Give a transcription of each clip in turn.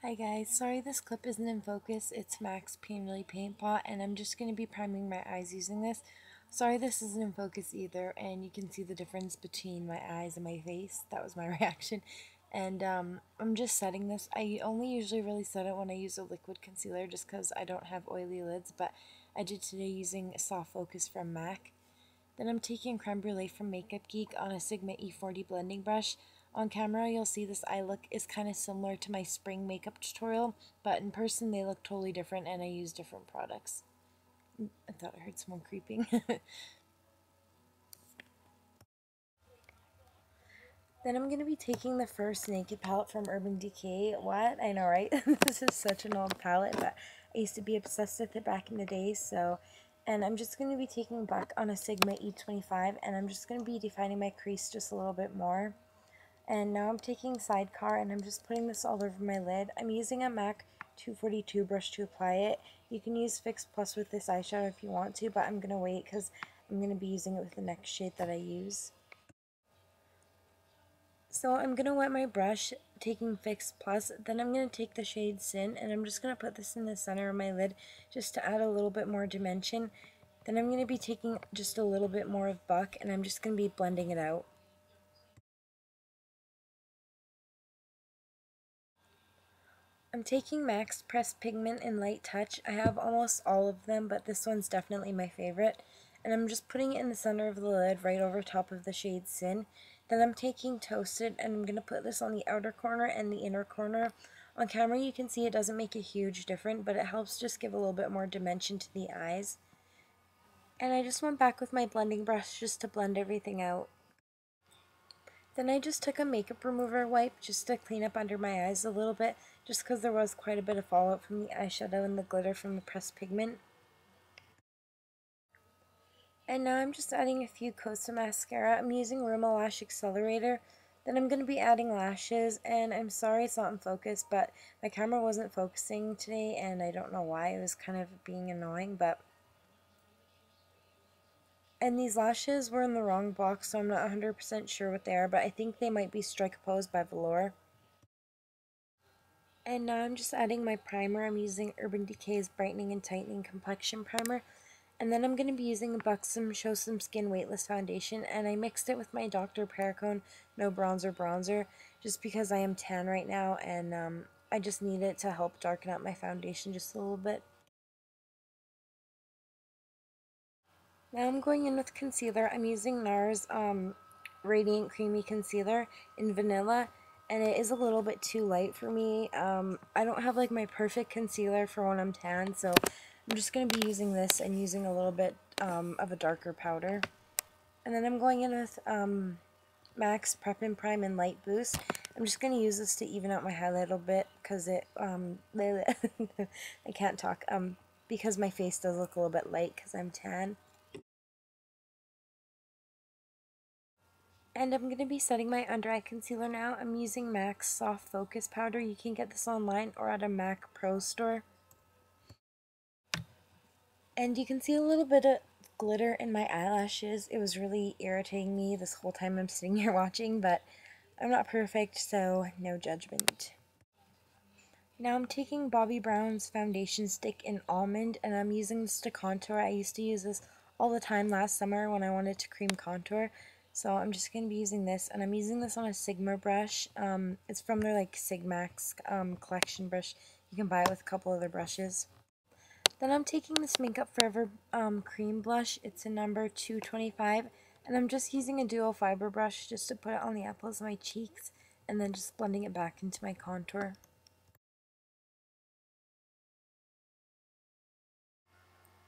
Hi guys, sorry this clip isn't in focus. It's Max Painterly Paint Pot and I'm just going to be priming my eyes using this. Sorry this isn't in focus either, and you can see the difference between my eyes and my face. That was my reaction. And I'm just setting this. I only usually really set it when I use a liquid concealer just because I don't have oily lids, but I did today using Soft Focus from MAC. Then I'm taking Creme Brulee from Makeup Geek on a Sigma E40 blending brush. On camera, you'll see this eye look is kind of similar to my spring makeup tutorial, but in person they look totally different and I use different products. I thought I heard someone creeping. Then I'm going to be taking the first Naked palette from Urban Decay. What? I know, right? This is such an old palette, but I used to be obsessed with it back in the day, so... And I'm just going to be taking black on a Sigma E25, and I'm just going to be defining my crease just a little bit more. And now I'm taking Sidecar, and I'm just putting this all over my lid. I'm using a MAC 242 brush to apply it. You can use Fix Plus with this eyeshadow if you want to, but I'm going to wait because I'm going to be using it with the next shade that I use. So I'm going to wet my brush, taking Fix Plus, then I'm going to take the shade Sin, and I'm just going to put this in the center of my lid just to add a little bit more dimension. Then I'm going to be taking just a little bit more of Buck, and I'm just going to be blending it out. I'm taking MAC's Pressed Pigment in Light Touch. I have almost all of them, but this one's definitely my favorite. And I'm just putting it in the center of the lid, right over top of the shade Sin. Then I'm taking Toasted, and I'm going to put this on the outer corner and the inner corner. On camera you can see it doesn't make a huge difference, but it helps just give a little bit more dimension to the eyes. And I just went back with my blending brush just to blend everything out. Then I just took a makeup remover wipe just to clean up under my eyes a little bit, just because there was quite a bit of fallout from the eyeshadow and the glitter from the pressed pigment. And now I'm just adding a few coats of mascara. I'm using Rimmel Lash Accelerator. Then I'm going to be adding lashes, and I'm sorry it's not in focus, but my camera wasn't focusing today, and I don't know why. It was kind of being annoying, but... And these lashes were in the wrong box, so I'm not 100% sure what they are, but I think they might be Strike Pose by Velour. And now I'm just adding my primer. I'm using Urban Decay's Brightening and Tightening Complexion Primer. And then I'm going to be using a Buxom Show Some Skin Weightless Foundation. And I mixed it with my Dr. Perricone No Bronzer just because I am tan right now. And I just need it to help darken up my foundation just a little bit. Now I'm going in with concealer. I'm using Nars Radiant Creamy Concealer in Vanilla, and it is a little bit too light for me. I don't have like my perfect concealer for when I'm tan, so I'm just going to be using this and using a little bit of a darker powder. And then I'm going in with MAC's Prep and Prime and Light Boost. I'm just going to use this to even out my highlight a little bit because it, I can't talk, because my face does look a little bit light because I'm tan. And I'm going to be setting my under eye concealer now. I'm using MAC's Soft Focus Powder. You can get this online or at a MAC Pro store. And you can see a little bit of glitter in my eyelashes. It was really irritating me this whole time I'm sitting here watching, but I'm not perfect, so no judgment. Now I'm taking Bobbi Brown's foundation stick in Almond, and I'm using this to contour. I used to use this all the time last summer when I wanted to cream contour. So I'm just going to be using this, and I'm using this on a Sigma brush. It's from their like Sigmax collection brush. You can buy it with a couple other brushes. Then I'm taking this Makeup Forever cream blush. It's a number 225, and I'm just using a dual fiber brush just to put it on the apples of my cheeks, and then just blending it back into my contour.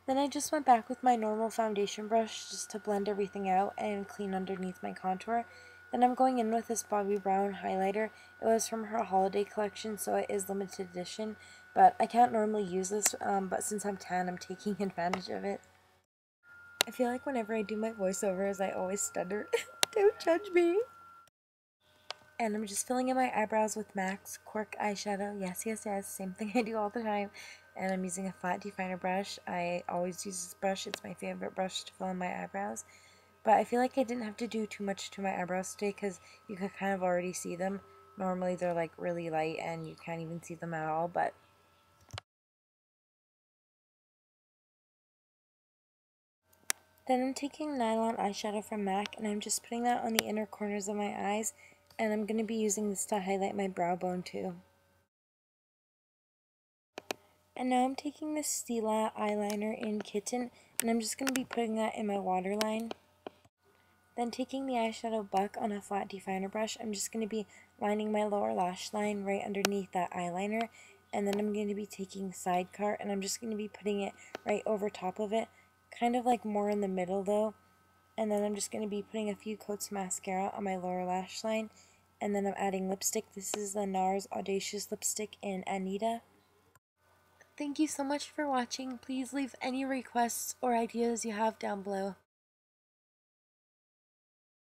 Then I just went back with my normal foundation brush just to blend everything out and clean underneath my contour. Then I'm going in with this Bobbi Brown highlighter. It was from her holiday collection, so it is limited edition, but I can't normally use this, but since I'm tan, I'm taking advantage of it. I feel like whenever I do my voiceovers, I always stutter. Don't judge me. And I'm just filling in my eyebrows with MAC's Cork eyeshadow. Yes, yes, yes, same thing I do all the time. And I'm using a flat definer brush. I always use this brush. It's my favorite brush to fill in my eyebrows. But I feel like I didn't have to do too much to my eyebrows today because you could kind of already see them. Normally they're like really light and you can't even see them at all, but then I'm taking Nylon eyeshadow from MAC and I'm just putting that on the inner corners of my eyes, and I'm going to be using this to highlight my brow bone too. And now I'm taking this Stila eyeliner in Kitten, and I'm just going to be putting that in my waterline. Then taking the eyeshadow Buck on a flat definer brush, I'm just going to be lining my lower lash line right underneath that eyeliner. And then I'm going to be taking Sidecar, and I'm just going to be putting it right over top of it, kind of like more in the middle though. And then I'm just going to be putting a few coats of mascara on my lower lash line. And then I'm adding lipstick. This is the Nars Audacious lipstick in Anita. Thank you so much for watching. Please leave any requests or ideas you have down below.